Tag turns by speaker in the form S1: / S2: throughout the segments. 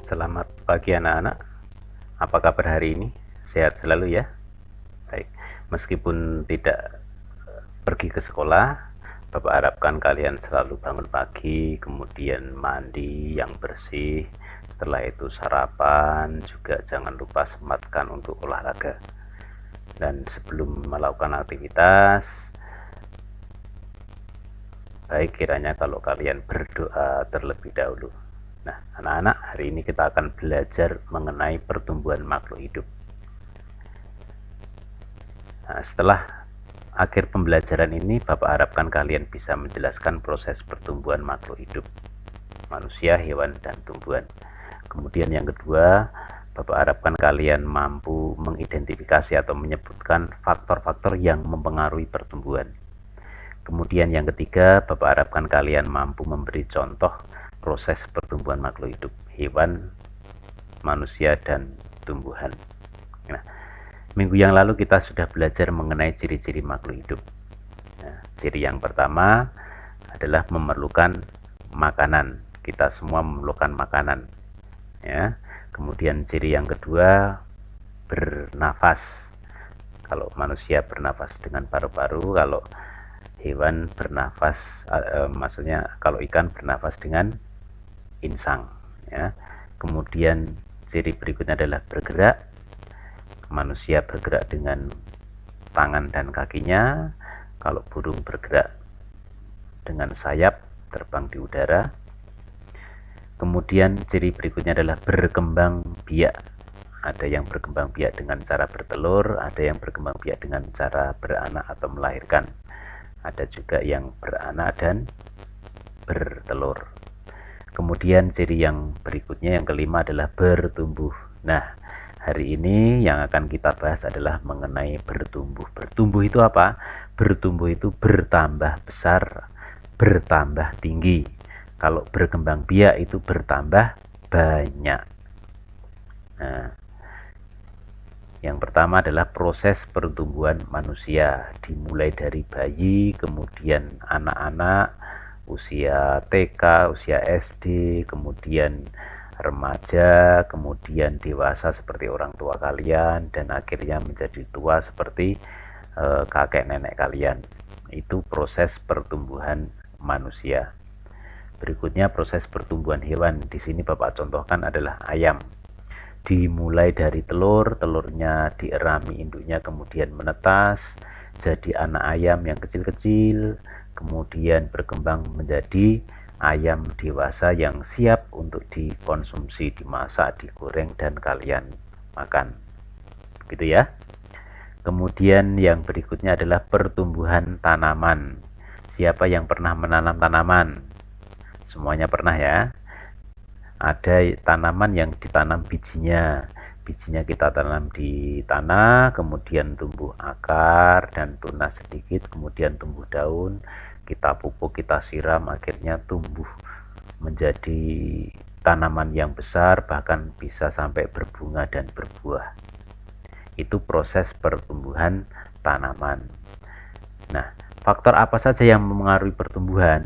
S1: Selamat pagi anak-anak. Apa kabar hari ini? Sehat selalu ya? Baik. Meskipun tidak pergi ke sekolah, Bapak harapkan kalian selalu bangun pagi, kemudian mandi yang bersih. Setelah itu sarapan, juga jangan lupa sempatkan untuk olahraga. Dan sebelum melakukan aktivitas, baik kiranya kalau kalian berdoa terlebih dahulu. Nah, anak-anak, hari ini kita akan belajar mengenai pertumbuhan makhluk hidup. Nah, setelah akhir pembelajaran ini, Bapak harapkan kalian bisa menjelaskan proses pertumbuhan makhluk hidup, manusia, hewan, dan tumbuhan. Kemudian yang kedua, Bapak harapkan kalian mampu mengidentifikasi atau menyebutkan faktor-faktor yang mempengaruhi pertumbuhan. Kemudian yang ketiga, Bapak harapkan kalian mampu memberi contoh proses pertumbuhan makhluk hidup, hewan, manusia, dan tumbuhan. Nah, minggu yang lalu kita sudah belajar mengenai ciri-ciri makhluk hidup. Nah, ciri yang pertama adalah memerlukan makanan. Kita semua memerlukan makanan. Ya. Kemudian ciri yang kedua, bernafas. Kalau manusia bernafas dengan paru-paru, kalau hewan bernafas, maksudnya kalau ikan bernafas dengan insang. Ya. Kemudian ciri berikutnya adalah bergerak. Manusia bergerak dengan tangan dan kakinya, kalau burung bergerak dengan sayap terbang di udara. Kemudian ciri berikutnya adalah berkembang biak. Ada yang berkembang biak dengan cara bertelur, ada yang berkembang biak dengan cara beranak atau melahirkan. Ada juga yang beranak dan bertelur. Kemudian ciri yang berikutnya, yang kelima, adalah bertumbuh. Nah, hari ini yang akan kita bahas adalah mengenai bertumbuh. Bertumbuh itu apa? Bertumbuh itu bertambah besar, bertambah tinggi. Kalau berkembang biak itu bertambah banyak. Nah, yang pertama adalah proses pertumbuhan manusia. Dimulai dari bayi, kemudian anak-anak, usia TK, usia SD, kemudian remaja, kemudian dewasa seperti orang tua kalian, dan akhirnya menjadi tua seperti kakek nenek kalian. Itu proses pertumbuhan manusia. Berikutnya proses pertumbuhan hewan. Di sini Bapak contohkan adalah ayam. Dimulai dari telur, telurnya dierami induknya, kemudian menetas jadi anak ayam yang kecil-kecil, kemudian berkembang menjadi ayam dewasa yang siap untuk dikonsumsi, dimasak, digoreng, dan kalian makan. Gitu ya. Kemudian yang berikutnya adalah pertumbuhan tanaman. Siapa yang pernah menanam tanaman? Semuanya pernah ya. Ada tanaman yang ditanam bijinya. Bijinya kita tanam di tanah, kemudian tumbuh akar dan tunas sedikit, kemudian tumbuh daun. Kita pupuk, kita siram, akhirnya tumbuh menjadi tanaman yang besar, bahkan bisa sampai berbunga dan berbuah. Itu proses pertumbuhan tanaman. Nah, faktor apa saja yang mempengaruhi pertumbuhan?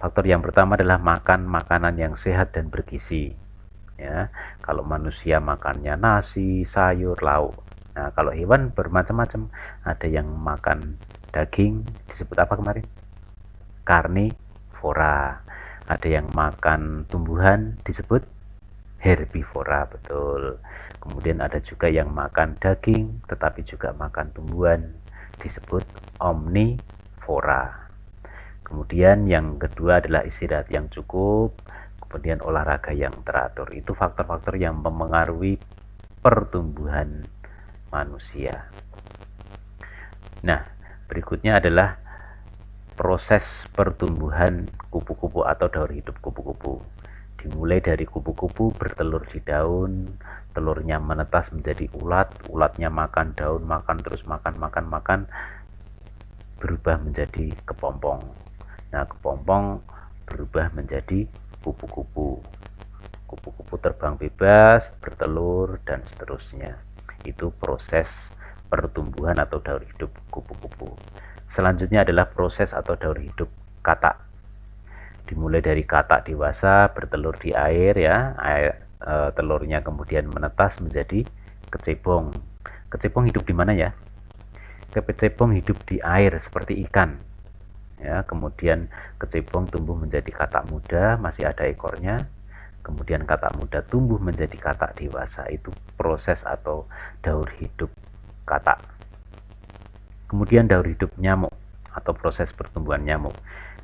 S1: Faktor yang pertama adalah makan makanan yang sehat dan bergizi. Ya, kalau manusia makannya nasi, sayur, lauk. Nah, kalau hewan bermacam-macam. Ada yang makan daging, disebut apa kemarin? Karnivora. Ada yang makan tumbuhan, disebut herbivora, betul. Kemudian ada juga yang makan daging tetapi juga makan tumbuhan, disebut omnivora. Kemudian yang kedua adalah istirahat yang cukup, kemudian olahraga yang teratur. Itu faktor-faktor yang mempengaruhi pertumbuhan manusia. Nah, berikutnya adalah proses pertumbuhan kupu-kupu atau daur hidup kupu-kupu. Dimulai dari kupu-kupu bertelur di daun, telurnya menetas menjadi ulat, ulatnya makan daun, makan terus makan, berubah menjadi kepompong. Nah, kepompong berubah menjadi kupu-kupu. Kupu-kupu terbang bebas, bertelur, dan seterusnya. Itu proses pertumbuhan atau daur hidup kupu-kupu. Selanjutnya adalah proses atau daur hidup katak. dimulai dari katak dewasa bertelur di air ya, telurnya kemudian menetas menjadi kecebong. Kecebong hidup di mana ya? Kecebong hidup di air seperti ikan ya, kemudian kecebong tumbuh menjadi katak muda, masih ada ekornya, kemudian katak muda tumbuh menjadi katak dewasa. Itu proses atau daur hidup katak. Kemudian daur hidup nyamuk atau proses pertumbuhan nyamuk,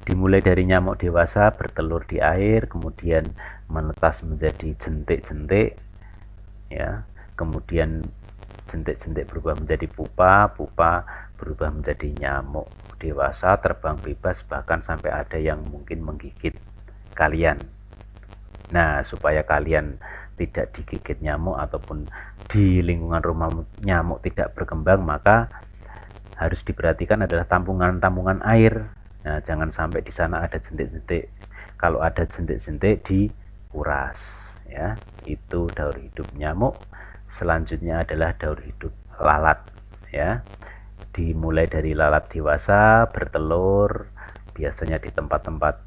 S1: dimulai dari nyamuk dewasa bertelur di air, kemudian menetas menjadi jentik-jentik ya, kemudian jentik-jentik berubah menjadi pupa, pupa berubah menjadi nyamuk dewasa, terbang bebas, bahkan sampai ada yang mungkin menggigit kalian. Nah, supaya kalian tidak digigit nyamuk ataupun di lingkungan rumah nyamuk tidak berkembang, maka harus diperhatikan adalah tampungan-tampungan air. Nah, jangan sampai di sana ada jentik-jentik. Kalau ada jentik-jentik dikuras ya. Itu daur hidup nyamuk. Selanjutnya adalah daur hidup lalat ya. Dimulai dari lalat dewasa bertelur biasanya di tempat-tempat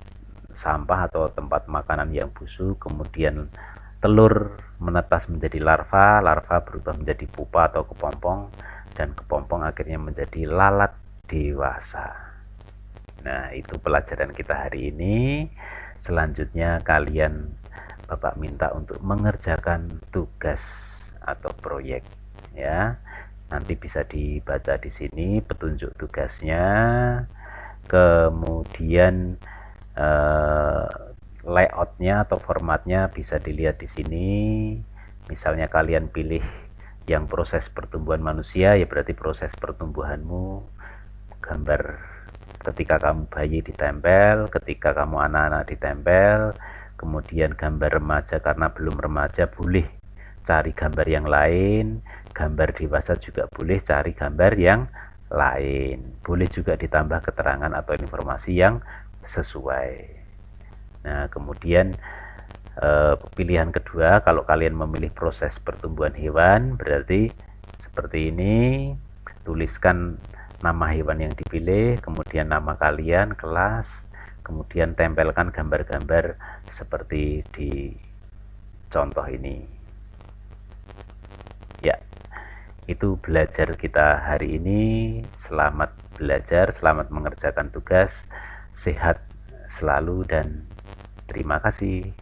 S1: sampah atau tempat makanan yang busuk, kemudian telur menetas menjadi larva, larva berubah menjadi pupa atau kepompong, dan kepompong akhirnya menjadi lalat dewasa. Nah, itu pelajaran kita hari ini. Selanjutnya kalian Bapak minta untuk mengerjakan tugas atau proyek ya. Nanti bisa dibaca di sini petunjuk tugasnya. Kemudian layoutnya atau formatnya bisa dilihat di sini. Misalnya kalian pilih yang proses pertumbuhan manusia, ya berarti proses pertumbuhanmu, gambar ketika kamu bayi ditempel, ketika kamu anak-anak ditempel, kemudian gambar remaja karena belum remaja boleh cari gambar yang lain, gambar dewasa juga boleh cari gambar yang lain, boleh juga ditambah keterangan atau informasi yang sesuai. Nah, kemudian pilihan kedua, kalau kalian memilih proses pertumbuhan hewan, berarti seperti ini, tuliskan nama hewan yang dipilih, kemudian nama kalian, kelas, kemudian tempelkan gambar-gambar seperti di contoh ini ya. Itu belajar kita hari ini. Selamat belajar, selamat mengerjakan tugas, sehat selalu dan terima kasih.